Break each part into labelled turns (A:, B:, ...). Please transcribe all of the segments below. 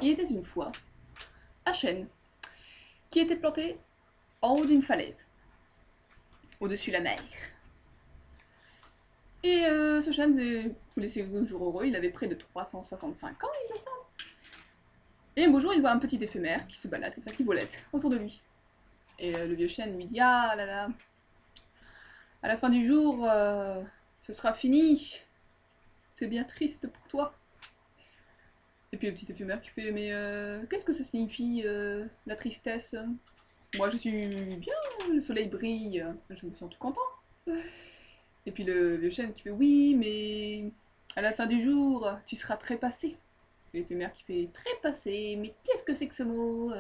A: Il était une fois un chêne qui était planté en haut d'une falaise, au-dessus de la mer. Et ce chêne voulait ses jours heureux, il avait près de 365 ans, il me semble. Et un beau jour, il voit un petit éphémère qui se balade, comme ça, qui volette autour de lui. Et le vieux chêne lui dit: ah là là, à la fin du jour, ce sera fini. C'est bien triste pour toi. Et puis le petit éphémère qui fait: mais qu'est-ce que ça signifie, la tristesse? Moi je suis bien, le soleil brille, je me sens tout content. Et puis le vieux chêne qui fait: oui, mais à la fin du jour, tu seras trépassé. Et l'éphémère qui fait: trépassé, mais qu'est-ce que c'est que ce mot?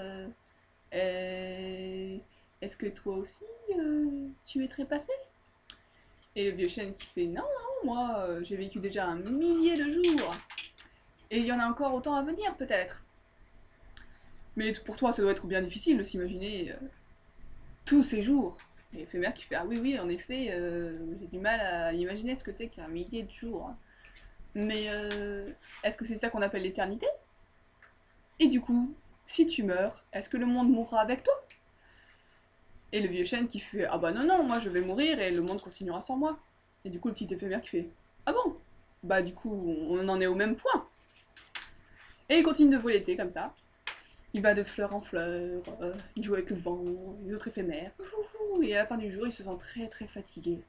A: Euh, Est-ce que toi aussi, tu es trépassé? Et le vieux chêne qui fait: non, non, moi j'ai vécu déjà un millier de jours. Et il y en a encore autant à venir peut-être. Mais pour toi, ça doit être bien difficile de s'imaginer tous ces jours. Et l'éphémère qui fait: ah oui, oui, en effet, j'ai du mal à imaginer ce que c'est qu'un millier de jours. Mais est-ce que c'est ça qu'on appelle l'éternité? Et du coup, si tu meurs, est-ce que le monde mourra avec toi? Et le vieux chêne qui fait: ah bah non, non, moi je vais mourir et le monde continuera sans moi. Et du coup, le petit éphémère qui fait: ah bon? Bah du coup, on en est au même point. Et il continue de voleter comme ça. Il va de fleur en fleur, il joue avec le vent, les autres éphémères. Et à la fin du jour, il se sent très très fatigué.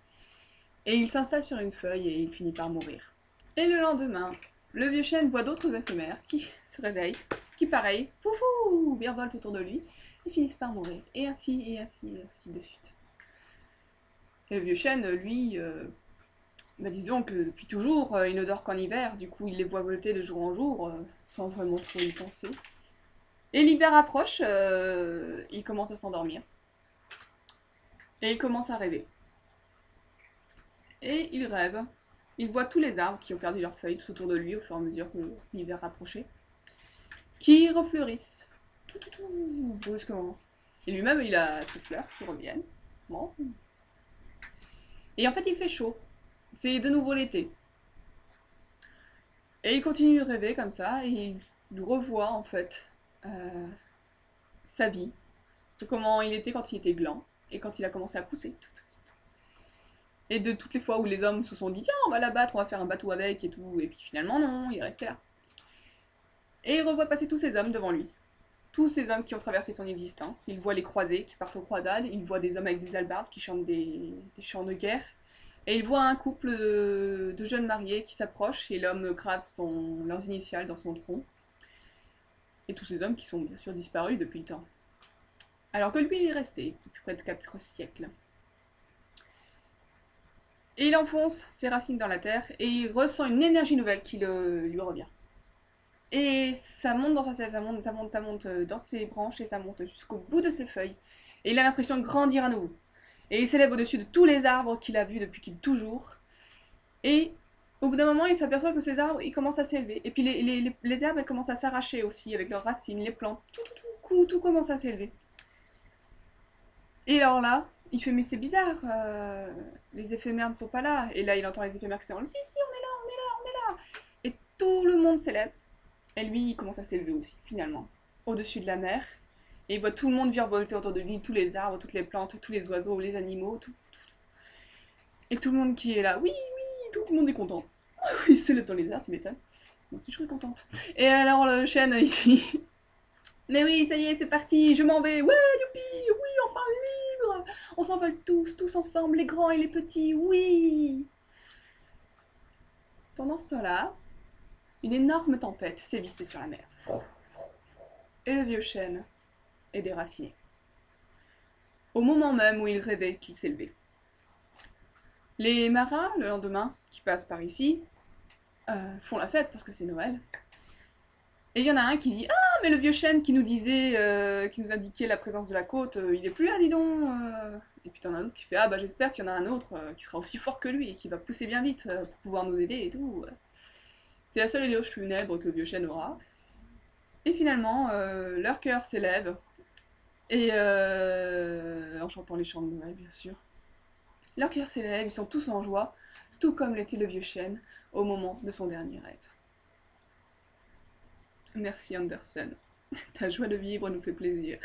A: Et il s'installe sur une feuille et il finit par mourir. Et le lendemain, le vieux chêne voit d'autres éphémères qui se réveillent, qui pareil, virevoltent autour de lui, et finissent par mourir. Et ainsi, et ainsi, et ainsi de suite. Et le vieux chêne, lui, bah disons que depuis toujours, il ne dort qu'en hiver, du coup il les voit volter de jour en jour, sans vraiment trop y penser. Et l'hiver approche, il commence à s'endormir. Et il commence à rêver. Et il rêve. Il voit tous les arbres qui ont perdu leurs feuilles tout autour de lui au fur et à mesure que l'hiver approchait, qui refleurissent. Tout, brusquement. Et lui-même, il a ses fleurs qui reviennent. Bon. Et en fait, il fait chaud. C'est de nouveau l'été. Et il continue de rêver comme ça, et il revoit en fait sa vie, de comment il était quand il était gland, et quand il a commencé à pousser. Et de toutes les fois où les hommes se sont dit: tiens, on va l'abattre, on va faire un bateau avec et tout, et puis finalement non, il est resté là. Et il revoit passer tous ces hommes devant lui. Tous ces hommes qui ont traversé son existence. Il voit les croisés qui partent aux croisades, il voit des hommes avec des hallebardes qui chantent des chants de guerre. Et il voit un couple de jeunes mariés qui s'approchent et l'homme grave leurs initiales dans son tronc. Et tous ces hommes qui sont bien sûr disparus depuis le temps. Alors que lui, il est resté depuis près de 4 siècles. Et il enfonce ses racines dans la terre et il ressent une énergie nouvelle qui lui revient. Et ça monte dans sa sève, ça monte, ça monte, ça monte dans ses branches et ça monte jusqu'au bout de ses feuilles. Et il a l'impression de grandir à nouveau. Et il s'élève au-dessus de tous les arbres qu'il a vus depuis qu'il toujours. Et au bout d'un moment, il s'aperçoit que ces arbres, ils commencent à s'élever. Et puis les herbes, elles commencent à s'arracher aussi avec leurs racines, les plantes, tout commence à s'élever. Et alors là, il fait: mais c'est bizarre, les éphémères ne sont pas là. Et là, il entend les éphémères qui sont: si, si, on est là, on est là, on est là. Et tout le monde s'élève. Et lui, il commence à s'élever aussi, finalement, au-dessus de la mer. Et il voit tout le monde virevolter autour de lui, tous les arbres, toutes les plantes, tous les oiseaux, les animaux, tout. Et tout le monde qui est là: oui, oui, tout le monde est content. Il se lève dans les airs, tu m'étonnes. Moi aussi, je serais contente. Et alors, le chêne, il dit: mais oui, ça y est, c'est parti, je m'en vais. Ouais, youpi, oui, enfin libre. On s'envole tous ensemble, les grands et les petits, oui. Pendant ce temps-là, une énorme tempête sévissait sur la mer. Et le vieux chêne est déraciné. Au moment même où il rêvait qu'il s'élevait. Les marins, le lendemain, qui passent par ici, font la fête parce que c'est Noël. Et il y en a un qui dit: ah, mais le vieux chêne qui nous disait, qui nous indiquait la présence de la côte, il est plus là, dis donc. Et puis t'en as un autre qui fait: ah, bah j'espère qu'il y en a un autre qui sera aussi fort que lui et qui va pousser bien vite pour pouvoir nous aider et tout. C'est la seule éloge funèbre que le vieux chêne aura. Et finalement, leur cœur s'élève, et en chantant les chants de Noël, bien sûr. Leur cœur s'élève, ils sont tous en joie, tout comme l'était le vieux chêne au moment de son dernier rêve. Merci Andersen. Ta joie de vivre nous fait plaisir.